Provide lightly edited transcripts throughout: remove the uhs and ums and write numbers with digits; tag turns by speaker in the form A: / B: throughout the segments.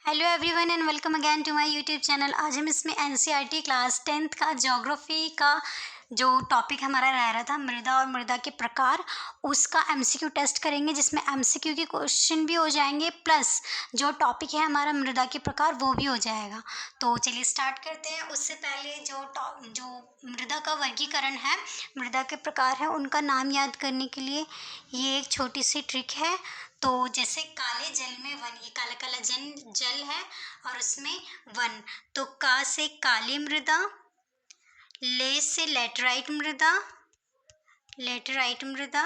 A: Hello everyone and welcome again to my YouTube channel. आज हम इसमें एनसीईआरटी क्लास 10th का ज्योग्राफी का जो टॉपिक हमारा रह रहा था मृदा और मृदा के प्रकार, उसका एमसीक्यू टेस्ट करेंगे, जिसमें एमसीक्यू के क्वेश्चन भी हो जाएंगे प्लस जो टॉपिक है हमारा मृदा के प्रकार वो भी हो जाएगा। तो चलिए स्टार्ट करते हैं। उससे पहले जो मृदा का वर्गीकरण है, मृदा के प्रकार है, उनका नाम याद करने के लिए ये एक छोटी सी ट्रिक है। तो जैसे काले जल में वन, ये काला काला जल है और उसमें वन, तो का से काली मृदा, ले से लेटराइट मृदा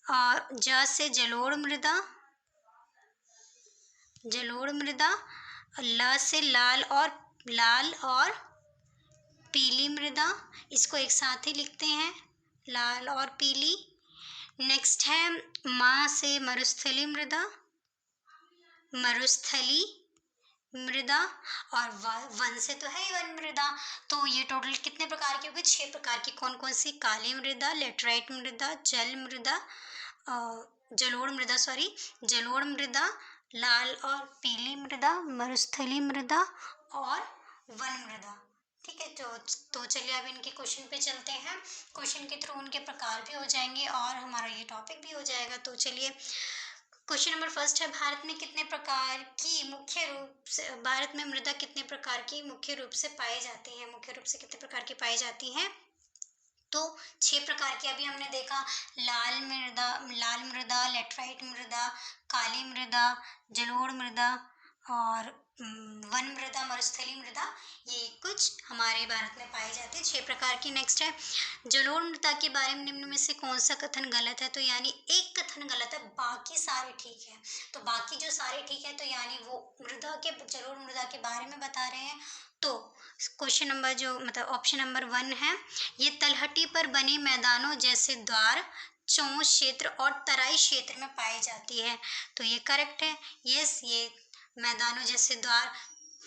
A: और ज से जलोढ़ मृदा और ल से लाल और पीली मृदा। इसको एक साथ ही लिखते हैं, लाल और पीली। नेक्स्ट है मा से मरुस्थली मृदा और वन से तो है ही वन मृदा। तो ये टोटल कितने प्रकार की होगी? 6 प्रकार की। कौन कौन सी? काली मृदा, लेटराइट मृदा, जलोढ़ मृदा, लाल और पीली मृदा, मरुस्थली मृदा और वन मृदा। ठीक है, तो चलिए अब इनके क्वेश्चन पे चलते हैं। क्वेश्चन के थ्रू उनके प्रकार भी हो जाएंगे और हमारा ये टॉपिक भी हो जाएगा। तो चलिए, क्वेश्चन नंबर फर्स्ट है, भारत में मृदा कितने प्रकार की मुख्य रूप से पाई जाती है? मुख्य रूप से कितने प्रकार की पाई जाती हैं? तो 6 प्रकार की अभी हमने देखा। लाल मृदा, लेटराइट मृदा, काली मृदा, जलोढ़ मृदा और वन मृदा, मरुस्थली मृदा, ये कुछ हमारे भारत में पाई जाती है 6 प्रकार की। नेक्स्ट है, जलोढ़ मृदा के बारे में निम्न में से कौन सा कथन गलत है? तो यानी एक कथन गलत है, बाकी सारे ठीक है। तो बाकी जो सारे ठीक है, तो यानी वो जलोढ़ मृदा के बारे में बता रहे हैं। तो क्वेश्चन नंबर ऑप्शन नंबर 1 है, ये तलहटी पर बने मैदानों जैसे द्वार, चौं क्षेत्र और तराई क्षेत्र में पाई जाती है। तो ये करेक्ट है। यस, ये मैदानों जैसे द्वार,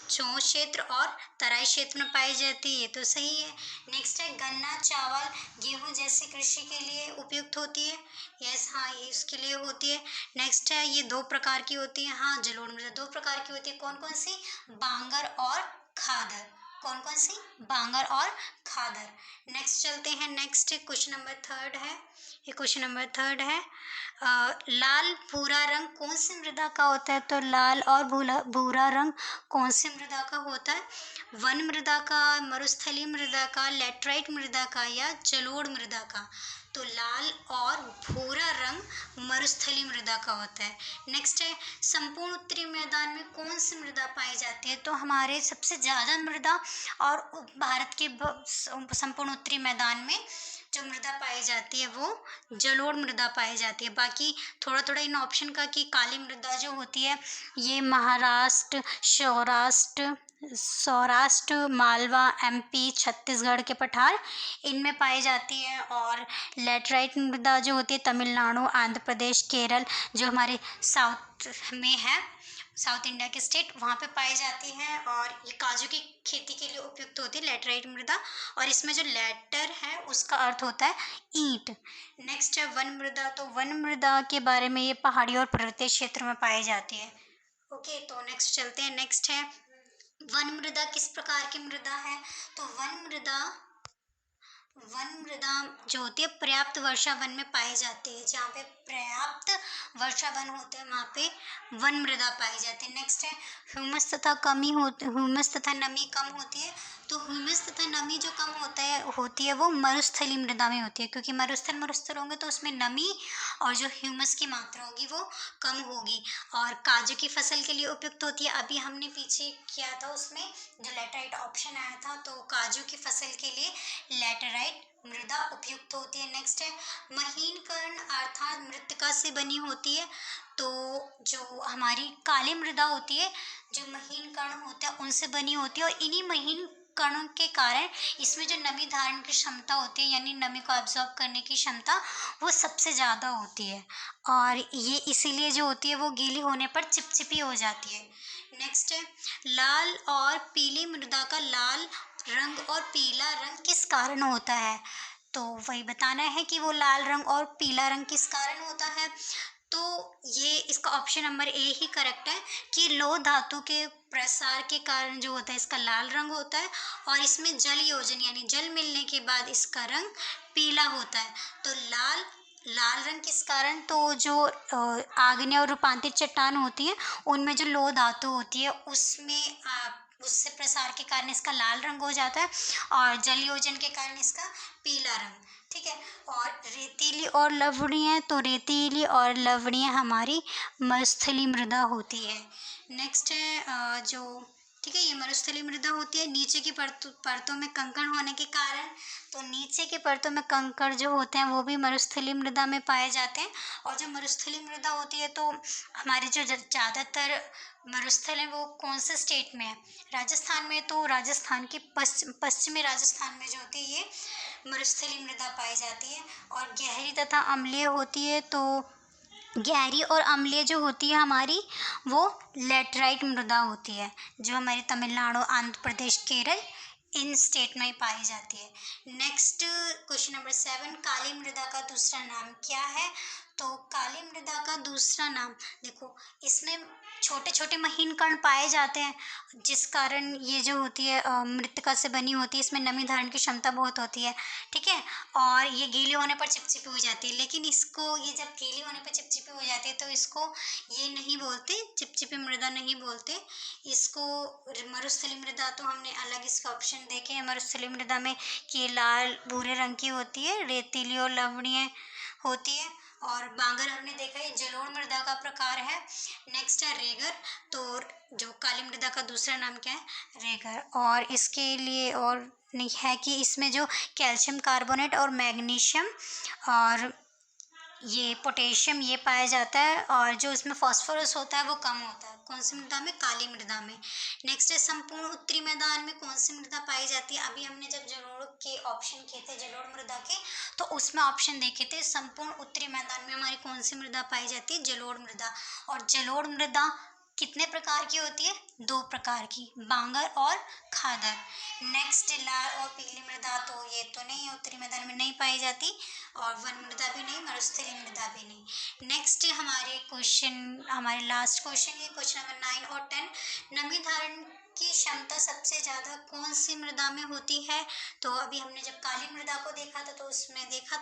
A: चौं क्षेत्र और तराई क्षेत्र में पाई जाती है, ये तो सही है। नेक्स्ट है, गन्ना, चावल, गेहूं जैसी कृषि के लिए उपयुक्त होती है। यस, हाँ, ये इसके लिए होती है। नेक्स्ट है, ये 2 प्रकार की होती है। हाँ, जलोढ़ मृदा 2 प्रकार की होती है। कौन कौन सी? बांगर और खादर। कौन कौन सी? बांगर और खादर। नेक्स्ट चलते हैं। नेक्स्ट क्वेश्चन नंबर 3 है। ये क्वेश्चन नंबर 3 है, लाल भूरा रंग कौन सी मृदा का होता है? तो लाल और भूरा रंग कौन सी मृदा का होता है? वन मृदा का, मरुस्थली मृदा का, लेटराइट मृदा का या जलोढ़ मृदा का? तो लाल और भूरा रंग मरुस्थली मृदा का होता है। नेक्स्ट है, संपूर्ण उत्तरी मैदान में कौन सी मृदा पाई जाती है? तो हमारे सबसे ज़्यादा मृदा और भारत के संपूर्ण उत्तरी मैदान में जो मृदा पाई जाती है वो जलोढ़ मृदा पाई जाती है। बाकी थोड़ा थोड़ा इन ऑप्शन का कि काली मृदा जो होती है ये महाराष्ट्र, सौराष्ट्र, मालवा, एमपी, छत्तीसगढ़ के पठार, इनमें पाई जाती है। और लेटराइट मृदा जो होती है तमिलनाडु, आंध्र प्रदेश, केरल, जो हमारे साउथ में है, साउथ इंडिया के स्टेट, वहाँ पे पाई जाती है। और ये काजू की खेती के लिए उपयुक्त होती है लेटराइट मृदा, और इसमें जो लेटर है उसका अर्थ होता है ईंट। नेक्स्ट है वन मृदा। तो वन मृदा के बारे में, ये पहाड़ी और पर्वतीय क्षेत्र में पाई जाती है। ओके, तो नेक्स्ट चलते हैं। नेक्स्ट है, वन मृदा किस प्रकार की मृदा है? तो वन मृदा जो होती है पर्याप्त वर्षा वन में पाई जाती है। जहाँ पे पर्याप्त वर्षा वन होते हैं वहाँ पे वन मृदा पाई जाती है। नेक्स्ट है, ह्यूमस तथा नमी कम होती है। तो ह्यूमस तथा नमी जो कम होती है वो मरुस्थली मृदा में होती है, क्योंकि मरुस्थल होंगे तो उसमें नमी और जो ह्यूमस की मात्रा होगी वो कम होगी। और काजू की फसल के लिए उपयुक्त होती है। अभी हमने पीछे किया था, उसमें जो लेटराइट ऑप्शन आया था, तो काजू की फसल के लिए लेटराइट मृदा उपयुक्त होती है। नेक्स्ट है, महीन कण अर्थात मृत्तिका से बनी होती है। तो जो हमारी काली मृदा होती है, जो महीन कण होते हैं उनसे बनी होती है, और इन्हीं महीन कणों के कारण इसमें जो नमी धारण की क्षमता होती है, यानी नमी को एब्जॉर्ब करने की क्षमता, वो सबसे ज़्यादा होती है। और ये इसीलिए जो होती है वो गीली होने पर चिपचिपी हो जाती है। नेक्स्ट है, लाल और पीली मृदा का लाल रंग और पीला रंग किस कारण होता है? तो वही बताना है कि वो लाल रंग और पीला रंग किस कारण होता है। तो ये इसका option number A he correct है कि लौह धातु के प्रसार के कारण जो होता है इसका लाल रंग होता है, और इसमें जल योजन यानी जल मिलने के बाद इसका रंग पीला होता है। तो लाल लाल रंग किस कारण, तो जो आग्नेय और रूपांतरित चट्टान होती है उनमें जो लौह धातु होती है उसमें उससे प्रसार के कारण इसका लाल रंग हो जाता है, और जल योजन के कारण इसका पीला रंग। ठीक है। और रेतीली और लवणीय, तो रेतीली और लवणीय हमारी मरुस्थलीय मृदा होती है। नेक्स्ट है जो, ठीक है, ये मरुस्थलीय मृदा होती है नीचे की परतों में कंकड़ होने के कारण। तो नीचे के परतों में कंकड़ जो होते हैं वो भी मरुस्थलीय मृदा में पाए जाते हैं। और जो मरुस्थलीय मृदा होती है तो हमारे जो ज़्यादातर मरुस्थल है वो कौन से स्टेट में है, राजस्थान में। तो राजस्थान की पश्चिमी राजस्थान में जो होती है ये मरुस्थलीय मृदा पाई जाती है। और गहरी तथा अम्लीय होती है, तो गहरी और अम्लीय जो होती है हमारी वो लेटराइट मृदा होती है, जो हमारे तमिलनाडु, आंध्र प्रदेश, केरल इन स्टेट में पाई जाती है। नेक्स्ट क्वेश्चन नंबर 7, काली मृदा का दूसरा नाम क्या है। तो काली मृदा का दूसरा नाम, देखो इसमें छोटे छोटे महीन कण पाए जाते हैं, जिस कारण ये जो होती है मृत्तिका से बनी होती है, इसमें नमी धारण की क्षमता बहुत होती है। ठीक है। और ये गीले होने पर चिपचिपी हो जाती है, लेकिन इसको ये जब गीली होने पर चिपचिपी हो जाती है तो इसको ये नहीं बोलते, चिपचिपी मृदा नहीं बोलते इसको। मरुस्थलीय मृदा तो हमने अलग इसका ऑप्शन देखे हैं मरुस्थलीय मृदा में कि लाल भूरे रंग की होती है, रेतीली और लवणीय होती है। और बांगर हमने देखा है जलोढ़ मृदा का प्रकार है। नेक्स्ट है रेगर, तो जो काली मृदा का दूसरा नाम क्या है, रेगर। और इसके लिए और नहीं है कि इसमें जो कैल्शियम कार्बोनेट और मैग्नीशियम और ये पोटेशियम ये पाया जाता है, और जो इसमें फास्फोरस होता है वो कम होता है। कौन सी मृदा में, काली मृदा में। नेक्स्ट है संपूर्ण उत्तरी मैदान में कौन सी मृदा पाई जाती है। अभी हमने जब जलोढ़ के ऑप्शन किए थे, जलोढ़ मृदा के, तो उसमें ऑप्शन देखे थे संपूर्ण उत्तरी मैदान में हमारी कौन सी मृदा पाई जाती है, जलोढ़ मृदा। और जलोढ़ मृदा कितने प्रकार की होती है, 2 प्रकार की, बांगर और खादर। नेक्स्ट लाल और पीली मृदा, तो ये तो नहीं है, उत्तरी मैदान में नहीं पाई जाती, और वन मृदा भी नहीं, मरुस्थलीय मृदा भी नहीं। नेक्स्ट हमारे क्वेश्चन, हमारे लास्ट क्वेश्चन ये क्वेश्चन नंबर 9 और 10, नमी धारण की क्षमता सबसे ज़्यादा कौन सी मृदा में होती है। तो अभी हमने जब काली मृदा को देखा था तो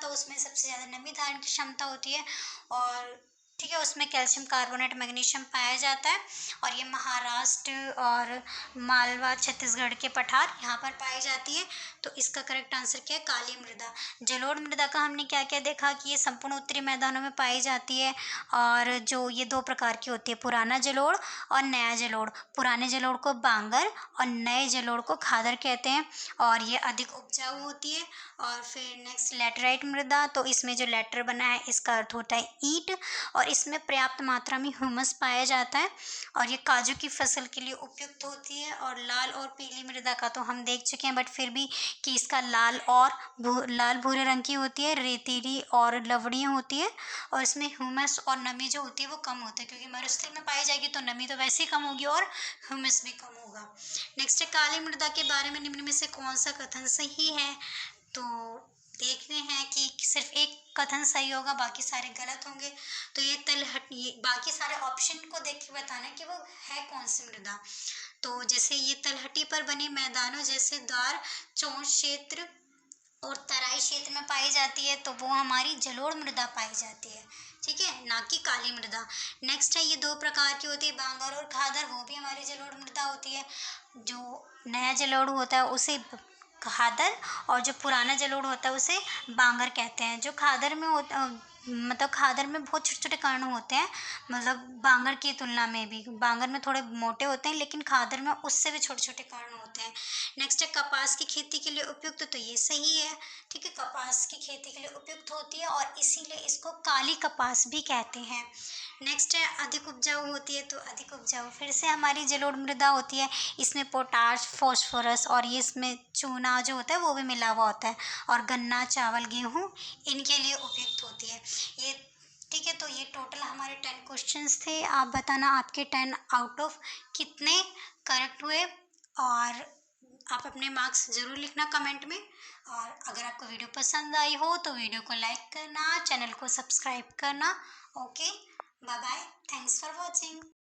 A: उसमें सबसे ज़्यादा नमी धारण की क्षमता होती है, और ठीक है उसमें कैल्शियम कार्बोनेट मैग्नीशियम पाया जाता है। और ये महाराष्ट्र और मालवा छत्तीसगढ़ के पठार यहाँ पर पाई जाती है। तो इसका करेक्ट आंसर क्या है, काली मृदा। जलोढ़ मृदा का हमने क्या क्या देखा कि ये संपूर्ण उत्तरी मैदानों में पाई जाती है, और जो ये 2 प्रकार की होती है, पुराना जलोढ़ और नया जलोढ़। पुराने जलोढ़ को बांगर और नए जलोढ़ को खादर कहते हैं, और ये अधिक उपजाऊ होती है। और फिर नेक्स्ट लेटराइट मृदा, तो इसमें जो लेटर बना है इसका अर्थ होता है ईंट, और इसमें पर्याप्त मात्रा में ह्यूमस पाया जाता है, और ये काजू की फसल के लिए उपयुक्त होती है। और लाल और पीली मृदा का तो हम देख चुके हैं, बट फिर भी कि इसका लाल भूरे रंग की होती है, रेतीली और लवणीय होती है, और इसमें ह्यूमस और नमी जो होती है वो कम होती है, क्योंकि मरुस्थल में पाई जाएगी तो नमी तो वैसे ही कम होगी और ह्यूमस भी कम होगा। नेक्स्ट है काली मृदा के बारे में निम्न में से कौन सा कथन सही है। तो देखते हैं कि सिर्फ एक कथन सही होगा, बाकी सारे गलत होंगे। तो ये बाकी सारे ऑप्शन को देख के बताना कि वो है कौन सी मृदा। तो जैसे ये तलहटी पर बने मैदानों जैसे द्वार, चौड़ क्षेत्र और तराई क्षेत्र में पाई जाती है, तो वो हमारी जलोढ़ मृदा पाई जाती है। ठीक है, ना कि काली मृदा। नेक्स्ट है ये 2 प्रकार की होती है, बांगर और खादर, वो भी हमारी जलोढ़ मृदा होती है। जो नया जलोढ़ होता है उसे खादर, और जो पुराना जलोढ़ होता है उसे बांगर कहते हैं। जो खादर में होता मतलब खादर में बहुत छोटे छोटे कण होते हैं, मतलब बांगर की तुलना में भी बांगर में थोड़े मोटे होते हैं, लेकिन खादर में उससे भी छोटे छोटे कण होते हैं। नेक्स्ट है कपास की खेती के लिए उपयुक्त, तो ये सही है। ठीक है, कपास की खेती के लिए उपयुक्त होती है, और इसीलिए इसको काली कपास भी कहते हैं। नेक्स्ट है अधिक उपजाऊ होती है, तो अधिक उपजाऊ फिर से हमारी जलोढ़ मृदा होती है। इसमें पोटाश, फास्फोरस और ये इसमें चूना जो होता है वो भी मिला हुआ होता है, और गन्ना, चावल, गेहूँ इनके लिए उपयुक्त होती है ये। ठीक है, तो ये टोटल हमारे 10 क्वेश्चंस थे। आप बताना आपके 10 आउट ऑफ कितने करेक्ट हुए, और आप अपने मार्क्स ज़रूर लिखना कमेंट में। और अगर आपको वीडियो पसंद आई हो तो वीडियो को लाइक करना, चैनल को सब्सक्राइब करना। Okay. Bye bye, thanks for watching.